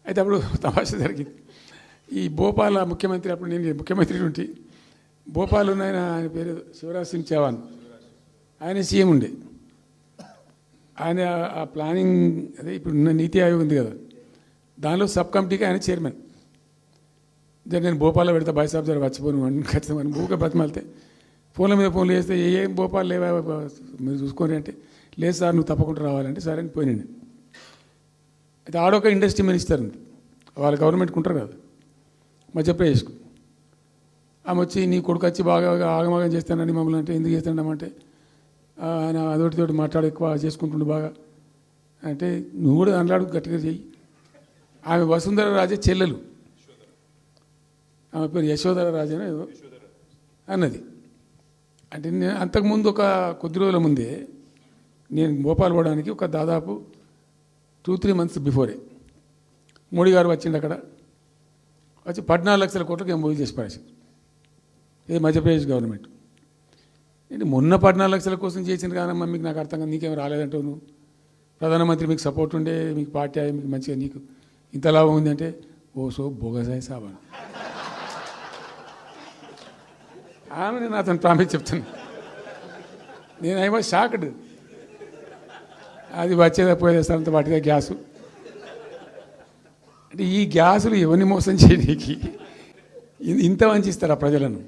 అయితే అప్పుడు తమాషా జరిగింది. ఈ భోపాల్ ముఖ్యమంత్రి, అప్పుడు నేను ముఖ్యమంత్రి ఉంటే, భోపాల్ ఆయన పేరు శివరాజ్ సింగ్ చౌహాన్, ఆయన సీఎం ఉండే. ఆయన ఆ ప్లానింగ్ అదే ఇప్పుడు నీతి ఆయోగ్ ఉంది కదా, దానిలో సబ్ కమిటీకి ఆయన చైర్మన్. నేను భోపాల్లో పెడతా బాయ్సాబ్ జర వచ్చిపోను అని ఖచ్చితంగా ఊరికే బతిమాలితే ఫోన్ల మీద ఫోన్లు చేస్తే ఏం భోపాల్ లేవా మీరు చూసుకొని అంటే, లేదు సార్ నువ్వు తప్పకుండా రావాలంటే సరే అని పోయినండి. అయితే ఆడొక ఇండస్ట్రీ మినిస్టర్ ఉంది, వాళ్ళ గవర్నమెంట్కి ఉంటారు కదా మధ్యప్రదేశ్కు. ఆమె వచ్చి నీ కొడుకు వచ్చి బాగా ఆగమాగం చేస్తానని మమ్మల్ని అంటే, ఎందుకు చేస్తాడమంటే ఆయన అదొకటితోటి మాట్లాడి ఎక్కువ చేసుకుంటుండు బాగా అంటే, నువ్వు కూడా అన్నాడు గట్టిగా చెయ్యి. ఆమె వసుంధర రాజే చెల్లెలు, ఆమె పేరు యశోధర రాజేనా ఏదో అన్నది. అంటే నేను అంతకుముందు ఒక కొద్ది రోజుల ముందే నేను భోపాల్ పోవడానికి ఒక దాదాపు 2-3 మంత్స్ బిఫోరే మోడీ గారు వచ్చిండు. అక్కడ వచ్చి 14 లక్షల కోట్లకు ఏం చేసి పడేసి, ఇది మధ్యప్రదేశ్ గవర్నమెంట్. నేను మొన్న 14 లక్షల కోసం చేసిన కానమ్మా, మీకు నాకు అర్థం కాదు, నీకేం రాలేదంటావు నువ్వు, ప్రధానమంత్రి మీకు సపోర్ట్ ఉండే, మీకు పార్టీ అయ్యి మీకు మంచిగా నీకు ఇంత లాభం ఉంది అంటే, ఓ సో బోగసాయి సాబా ఆమె నేను అతను ప్రామిస్ చెప్తాను. నేను ఐ వాజ్ షాక్డ్. అది వచ్చేదా పోయేదంత వాటిగా గ్యాసు అంటే, ఈ గ్యాసులు ఎవరిని మోసం చేయడానికి ఇంత వంచిస్తారా ప్రజలను?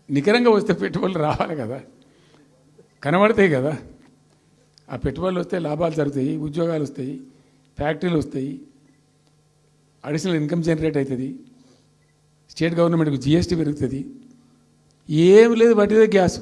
నికరంగా వస్తే పెట్టుబడులు రావాలి కదా, కనబడతాయి కదా. ఆ పెట్టుబడులు వస్తే లాభాలు జరుగుతాయి, ఉద్యోగాలు వస్తాయి, ఫ్యాక్టరీలు వస్తాయి, అడిషనల్ ఇన్కమ్ జనరేట్ అవుతుంది, స్టేట్ గవర్నమెంట్కి జిఎస్టీ పెరుగుతుంది. ఏం లేదు, వాటిదే గ్యాసు.